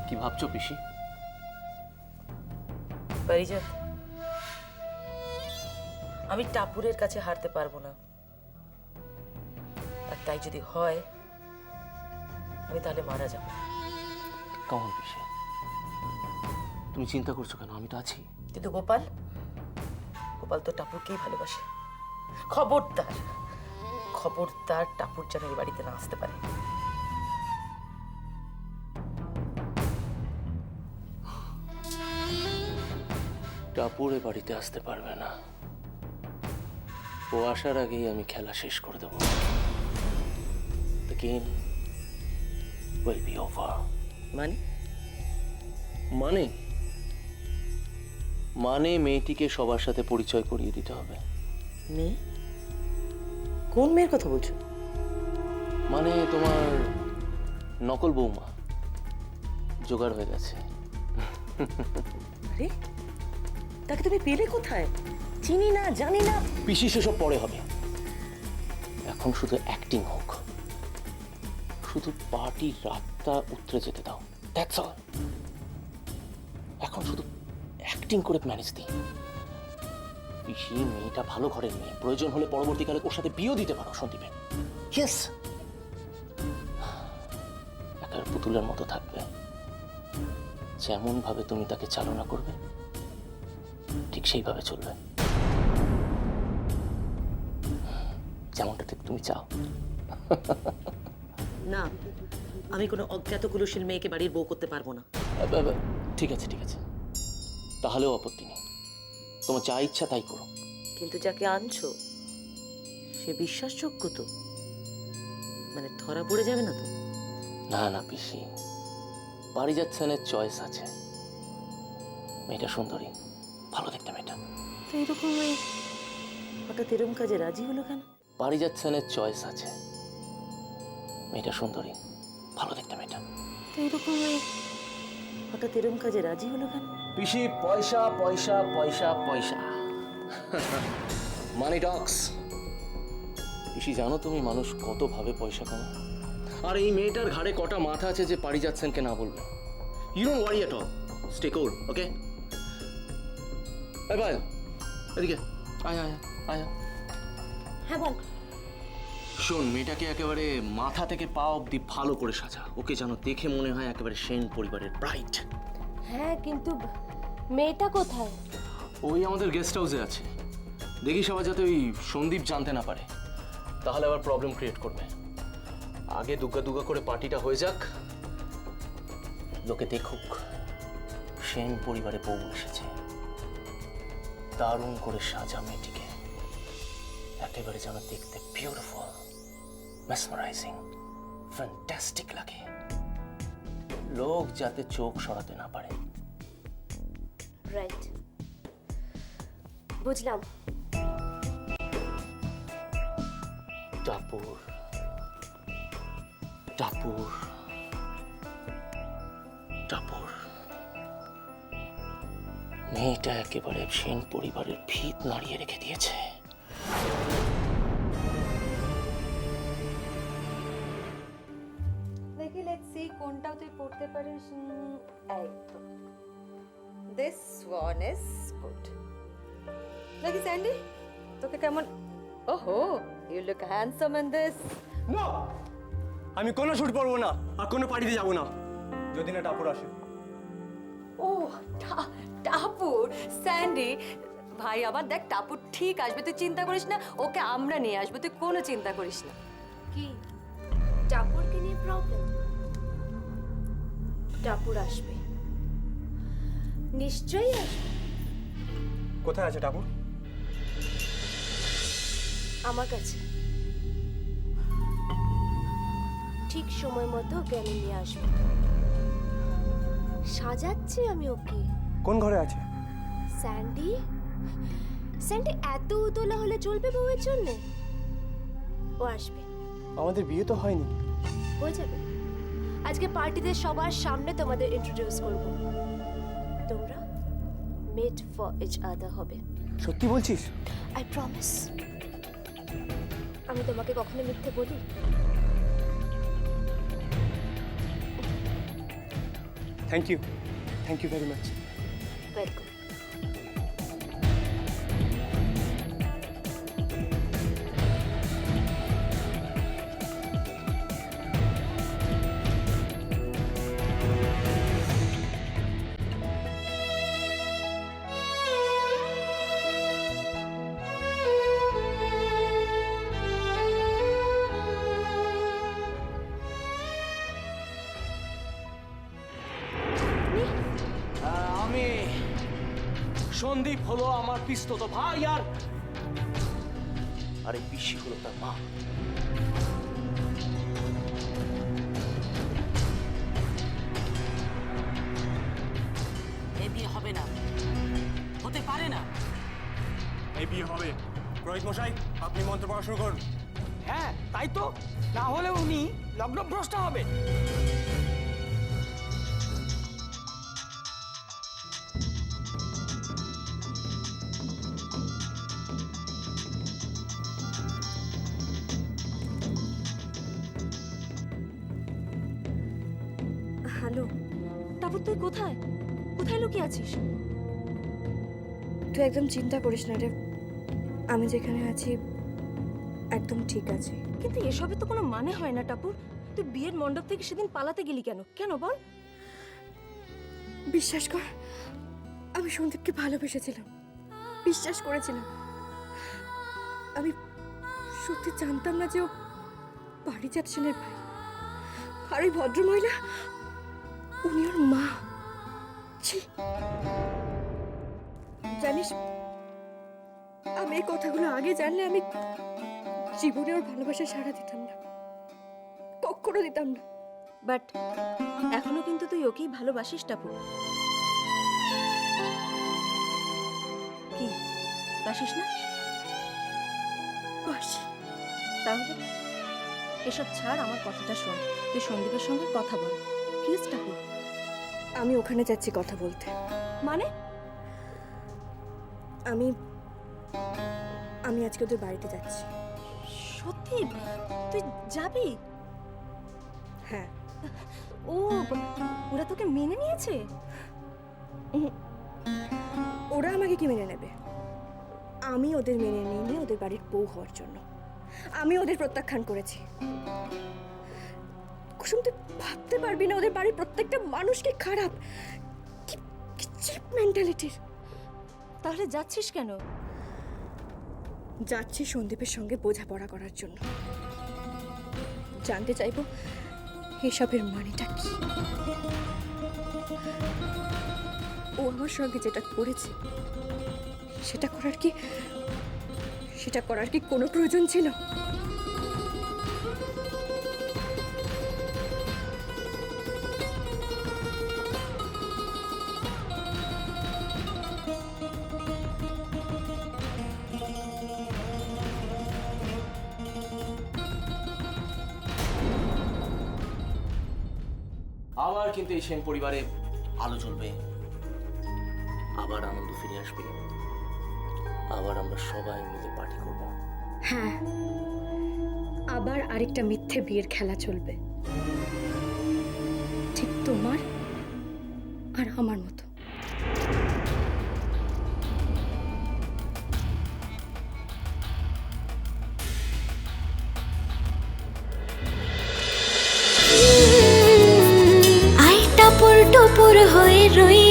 কি ভাবছো পিসি? পারিজাত, আমি টাপুরের কাছে হারতে পারবো না, আর তাই যদি হয় আমি তাহলে মারা যাব। কেমন পিসি, তুমি চিন্তা করছো কেন? আমি তো আছি। কিন্তু গোপাল, গোপাল তো টাপুরকেই ভালোবাসে। খবরদার খবরদার টাপুর যেন এই বাড়িতে না আসতে পারে। টাপুর এ বাড়িতে আসতে পারবে না। ও আসার আগেই আমি খেলা শেষ করে দেবো। The game will be over. মানে মানে মানে মেয়েটিকে সবার সাথে পরিচয় করিয়ে দিতে হবে। মেয়ে? কোন মেয়ের কথা বলছো? মানে তোমার নকল বৌমা জোগাড় হয়ে গেছে। আরে, তাকে তুমি পেলে কোথায়? চিনি না, জানি না। পিসি সেসব পরে হবে, এখন শুধু অ্যাক্টিং হোক, শুধু পার্টির রাতটা উতরে যেতে দাও। That's all. এখন শুধু অ্যাক্টিং করে ম্যানেজ দিই। পিসি মেয়েটা ভালো ঘরের মেয়ে, প্রয়োজন হলে পরবর্তীকালে ওর সাথে বিয়েও দিতে পারো সন্দীপের। ইয়েস, একার পুতুলের মতো থাকবে। যেমন ভাবে তুমি তাকে চালনা করবে ঠিক সেইভাবে চলবে, যেমনটা ঠিক তুমি চাও। না, আমি কোনো অজ্ঞাত কুলশীল মেয়েকে বাড়ির বউ করতে পারবো না। ঠিক আছে ঠিক আছে, তাহলেও আপত্তি নেই। তোমার যা ইচ্ছা তাই করো। কিন্তু যাকে আনছো সে বিশ্বাসযোগ্য তো? মানে ধরা পড়ে যাবে না তো? না না পিসি, পারিজাত সেনের চয়েস আছে। মেয়েটা সুন্দরী, ভালো দেখতে মেয়েটা। তো এরকম হঠাৎ এরকম কাজে রাজি হলো কেন? পারিজাত সেনের চয়েস আছে। মেয়েটা সুন্দরী, ভালো দেখতে মেয়েটা। তো এরকম হঠাৎ এরকম কাজে রাজি হলো কেন? পিসি, পয়সা পয়সা পয়সা পয়সা, মানি টক্স। পিসি, জানো তুমি মানুষ কত ভাবে পয়সা কামায়? আর এই মেয়েটার ঘাড়ে কটা মাথা আছে যে পারিজাত সেনকে না বলবে? You don't worry at all, stay cool, okay? এই ভাই, এদিকে আয় আয় আয়। হ্যাঁ বল। শোন, মেয়েটাকে একেবারে মাথা থেকে পা অবধি ভালো করে সাজা। ওকে যেন দেখে মনে হয় একেবারে সেন পরিবারের ব্রাইড। হ্যাঁ, কিন্তু মেয়েটা কোথায়? ওই আমাদের গেস্ট হাউসে আছে। দেখি সবাই যাতে ওই সন্দীপ জানতে না পারে, তাহলে আবার প্রবলেম ক্রিয়েট করবে। আগে দুগ্গা দুগ্গা করে পার্টিটা হয়ে যাক, লোকে দেখুক সেন পরিবারে বউ এসেছে। দারুণ করে সাজা মেয়েটিকে, একেবারে যেন দেখতে বিউটিফুল, মেসমারাইজিং, ফ্যান্টাস্টিক লাগে। লোক যাতে চোখ সরাতে না পারে। রাইট, বুঝলাম। টাপুর টাপুর টাপুর, মেয়েটা একেবারে সেন পরিবারের ভিত নাড়িয়ে রেখে দিয়েছে। দেখি, লেটস সি কোনটা তুই পড়তে পারিস। একদম, দিস ওয়ান ইজ গুড। দেখি স্যান্ডি, তোকে কেমন? ওহো, you look handsome in this. না, আমি কোনো শুট পরবো না আর কোনো পার্টিতে যাবো না যদি না টাপুর আসে। ও, টাপুর? স্যান্ডি ভাই, আবার দেখ, টাপুর ঠিক আসবে, তুই চিন্তা করিস না। ওকে আমরা নিয়ে আসবো, তুই কোনো চিন্তা করিস না। কি টাপুরকে নিয়ে প্রবলেম? টাপুর আসবে, নিশ্চয়ই আসবে। কোথায় আছে টাপুর? আমার কাছে ঠিক সময় মতো ওকে আমি নিয়ে আসবো। সাজাচ্ছি আমি ওকে। কোন ঘরে আছে? স্যান্ডি, স্যান্ডি এত উতলা হলে চলবে বউয়ের জন্যে? ও আসবে। আমাদের বিয়ে তো হয়নি। হয়ে যাবে। আজকে পার্টিতে সবার সামনে তোমাদের ইন্ট্রোডিউস করব। তোমরা মেড ফর ইচ আদার হবে। সত্যি বলছিস? I promise. আমি তোমাকে কখনো মিথ্যে বলি? Thank you very much. Welcome. আমি সন্দীপ হলো আমার পিস্তত ভাই, আর এই পিসি হলো তার মা। এ বিয়ে হবে না, হতে পারে না। এই বিয়ে হবে। পুরোহিত মশাই, আপনি মন্ত্র পড়া শুরু করুন। হ্যাঁ তাই তো, না হলে উনি লগ্নভ্রষ্ট হবে। হ্যালো তারপর তুই কোথায় কোথায় লুকিয়ে আছিস? তুই একদম চিন্তা করিস না রে, আমি যেখানে আছি একদম ঠিক আছে। কিন্তু এসবে তো কোনো মানে হয় না টাপুর। তুই বিয়ের মণ্ডপ থেকে সেদিন পালাতে গেলি কেন? কেন বল? বিশ্বাস কর, আমি সন্দীপকে ভালোবেসেছিলাম, বিশ্বাস করেছিলাম। আমি সত্যি জানতাম না যে ও পারিজাত সেনের ভাই। আর ওই ভদ্রমহিলা, উনি ওর মা। ছি, জানিস আমি এই কথাগুলো আগে জানলে আমি জীবনে ওর ভালোবাসা সাড়া দিতাম না, কখনো দিতাম না। বাট এখনো কিন্তু তুই ওকেই ভালোবাসিস টাপুর। কি বাসিস না? বাসি। তাহলে এসব ছাড়, আমার কথাটা শোন। তুই সন্দীপের সঙ্গে কথা বল প্লিজ টাপুর। আমি ওখানে যাচ্ছি কথা বলতে। মানে? আমি আমি আজকে ওদের বাড়িতে যাচ্ছি। সত্যি তুই যাবি? হ্যাঁ। ও ওরা তোকে মেনে নিয়েছে? ওরা আমাকে কি মেনে নেবে? আমি ওদের মেনে নিইনি ওদের বাড়ির বউ হওয়ার জন্য। আমি ওদের প্রত্যাখ্যান করেছি। কুসুম, তুই ভাবতে পারবি না ওদের বাড়ির প্রত্যেকটা মানুষ কি খারাপ, কি চিপ মেন্টালিটির। তাহলে যাচ্ছিস কেন? যাচ্ছি সন্দীপের সঙ্গে বোঝাপড়া করার জন্য। জানতে চাইবো এসবের মানেটা কি। ও আমার সঙ্গে যেটা করেছে সেটা করার কি কোনো প্রয়োজন ছিল? আবার কিন্তু এই সেন পরিবারে আলো জ্বলবে, আবার আনন্দ ফিরে আসবে, আবার আমরা সবাই মিলে পার্টি করব। হ্যাঁ, আবার আরেকটা মিথ্যে বিয়ের খেলা চলবে, ঠিক তোমার আর আমার মতো। আই টাপুর টুপুর হয়ে রই